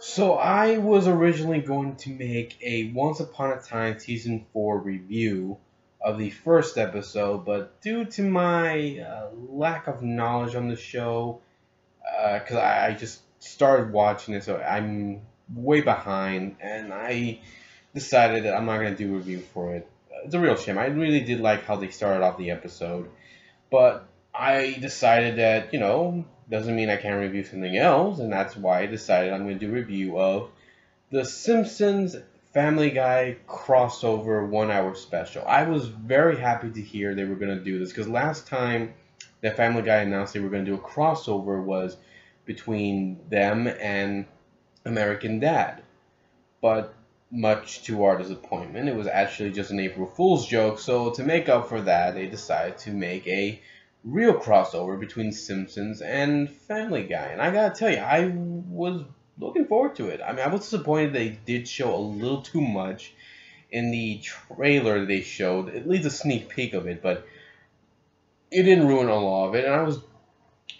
So I was originally going to make a Once Upon a Time season 4 review of the first episode, but due to my lack of knowledge on the show, because I just started watching it, so I'm way behind, and I decided that I'm not going to do a review for it. It's a real shame. I really did like how they started off the episode, but I decided that, doesn't mean I can't review something else, and that's why I decided I'm going to do a review of the Simpsons Family Guy crossover 1 hour special. I was very happy to hear they were going to do this because last time that Family Guy announced they were going to do a crossover was between them and American Dad. But much to our disappointment, it was actually just an April Fool's joke. So to make up for that, they decided to make a real crossover between Simpsons and Family Guy. And I gotta tell you, I was looking forward to it. I mean, I was disappointed they did show a little too much in the trailer they showed, at least a sneak peek of it, but it didn't ruin a lot of it, and I was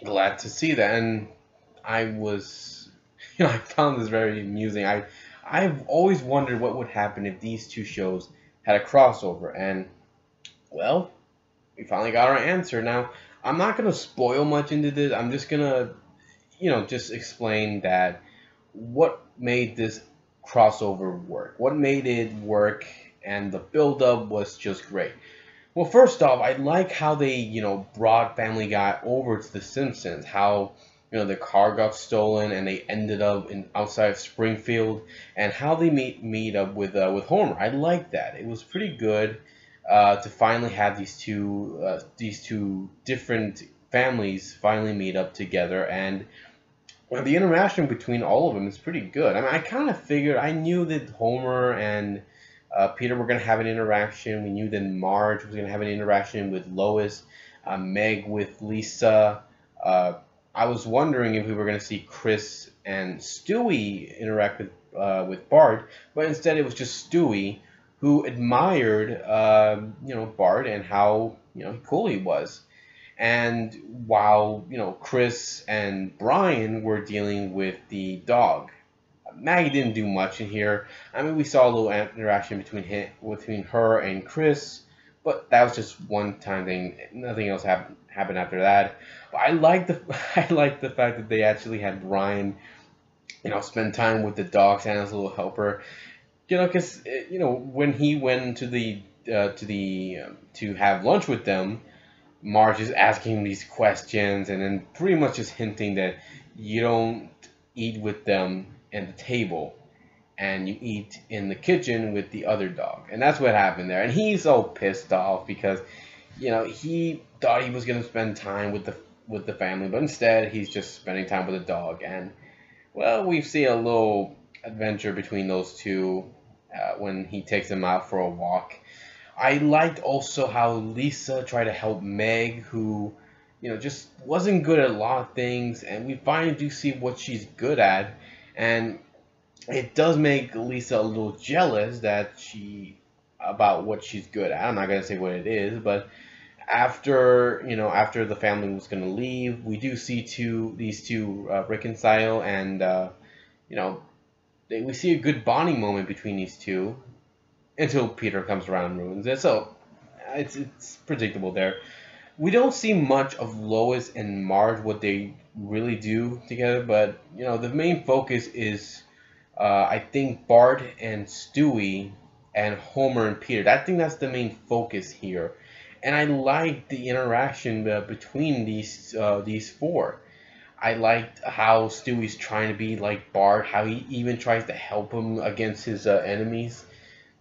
glad to see that. And I was, I found this very amusing. I've always wondered what would happen if these two shows had a crossover, and well, we finally got our answer. Now, I'm not gonna spoil much into this. I'm just gonna, just explain that what made this crossover work, what made it work, and the build-up was just great. Well, first off, I like how they, brought Family Guy over to The Simpsons. How, the car got stolen and they ended up in outside of Springfield, and how they meet up with Homer. I like that. It was pretty good to finally have these two different families finally meet up together, and the interaction between all of them is pretty good. I mean, I kind of figured, I knew that Homer and Peter were going to have an interaction. We knew that Marge was going to have an interaction with Lois, Meg with Lisa. I was wondering if we were going to see Chris and Stewie interact with Bart, but instead it was just Stewie who admired Bart and how cool he was. And while Chris and Brian were dealing with the dog, Maggie didn't do much in here. I mean, we saw a little interaction between her and Chris, but that was just one time thing. Nothing else happened after that. But I like the I like the fact that they actually had Brian, spend time with the dog, Santa's little helper. Because when he went to have lunch with them, Marge is asking him these questions and then pretty much just hinting that you don't eat with them at the table and you eat in the kitchen with the other dog. And that's what happened there. And he's so pissed off because, he thought he was going to spend time with the family, but instead he's just spending time with the dog. And, well, we've seen a little adventure between those two when he takes them out for a walk. I liked also how Lisa tried to help Meg, who, just wasn't good at a lot of things, and we finally do see what she's good at, and it does make Lisa a little jealous about what she's good at. I'm not gonna say what it is, but after the family was gonna leave, we do see these two reconcile, and we see a good bonding moment between these two until Peter comes around and ruins it. So it's predictable there. We don't see much of Lois and Marge, what they really do together, but the main focus is I think Bart and Stewie and Homer and Peter. I think that's the main focus here, and I like the interaction between these four. I liked how Stewie's trying to be like Bart, how he even tries to help him against his enemies,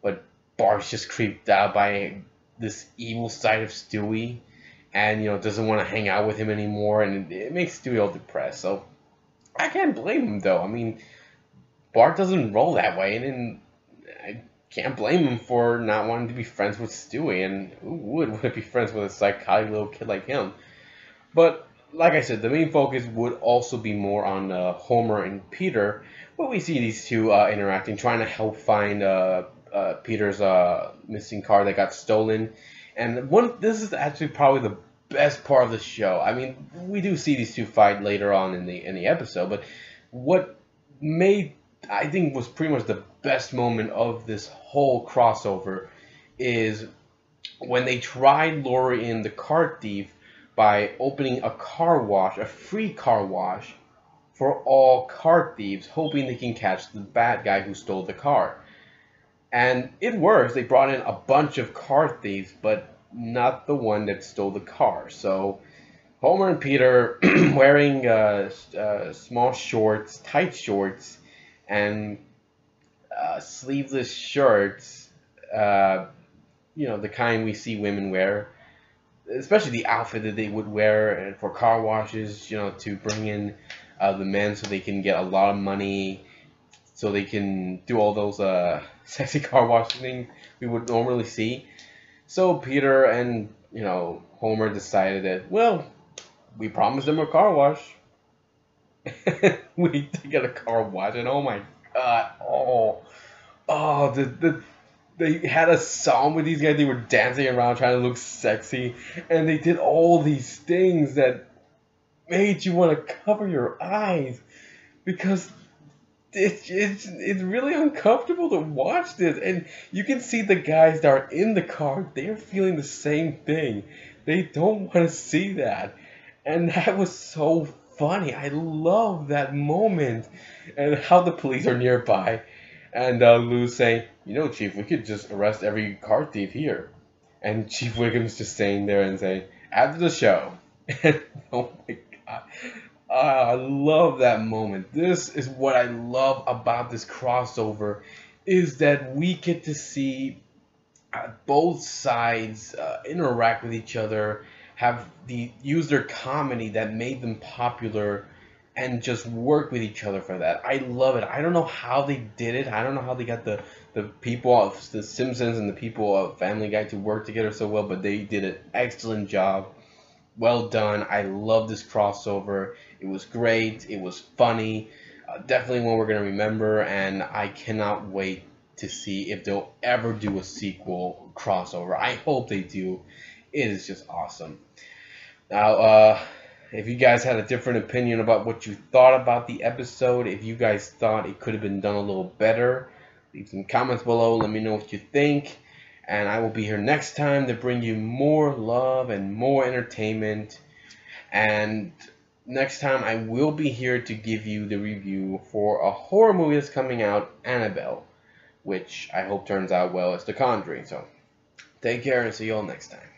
but Bart's just creeped out by this evil side of Stewie, and doesn't want to hang out with him anymore, and it makes Stewie all depressed. So I can't blame him though. I mean, Bart doesn't roll that way, and then I can't blame him for not wanting to be friends with Stewie. And who would want to be friends with a psychotic little kid like him? But like I said, the main focus would also be more on Homer and Peter, but we see these two interacting, trying to help find Peter's missing car that got stolen. And this is actually probably the best part of the show. I mean, we do see these two fight later on in the episode, but what made I think was pretty much the best moment of this whole crossover is when they tried luring in the car thief by opening a car wash, a free car wash for all car thieves, hoping they can catch the bad guy who stole the car. And it works. They brought in a bunch of car thieves, but not the one that stole the car. So Homer and Peter, wearing small shorts, tight shorts, and sleeveless shirts, uh, the kind we see women wear, especially the outfit that they would wear for car washes, to bring in the men so they can get a lot of money, so they can do all those sexy car washing things we would normally see. So Peter and Homer decided that, well, we promised them a car wash. We did get a car wash, and oh my god, they had a song with these guys. They were dancing around trying to look sexy, and they did all these things that made you want to cover your eyes, because it's really uncomfortable to watch this, and you can see the guys that are in the car. They're feeling the same thing. They don't want to see that, and that was so funny. I love that moment, and how the police are nearby, and Lou's saying, Chief, we could just arrest every car thief here, and Chief Wiggum's just staying there and saying, after the show. And oh my god, I love that moment. This is what I love about this crossover, is that we get to see both sides interact with each other, use their comedy that made them popular, and just work with each other for that. I love it. I don't know how they did it. I don't know how they got the people of the Simpsons and the people of Family Guy to work together so well, but they did an excellent job. Well done. I love this crossover. It was great. It was funny. Definitely one we're going to remember, and I cannot wait to see if they'll ever do a sequel crossover. I hope they do. It is just awesome. Now, if you guys had a different opinion about what you thought about the episode, if you guys thought it could have been done a little better, leave some comments below. Let me know what you think. And I will be here next time to bring you more love and more entertainment. And next time I will be here to give you the review for a horror movie that's coming out, Annabelle, which I hope turns out well as The Conjuring. So take care and see you all next time.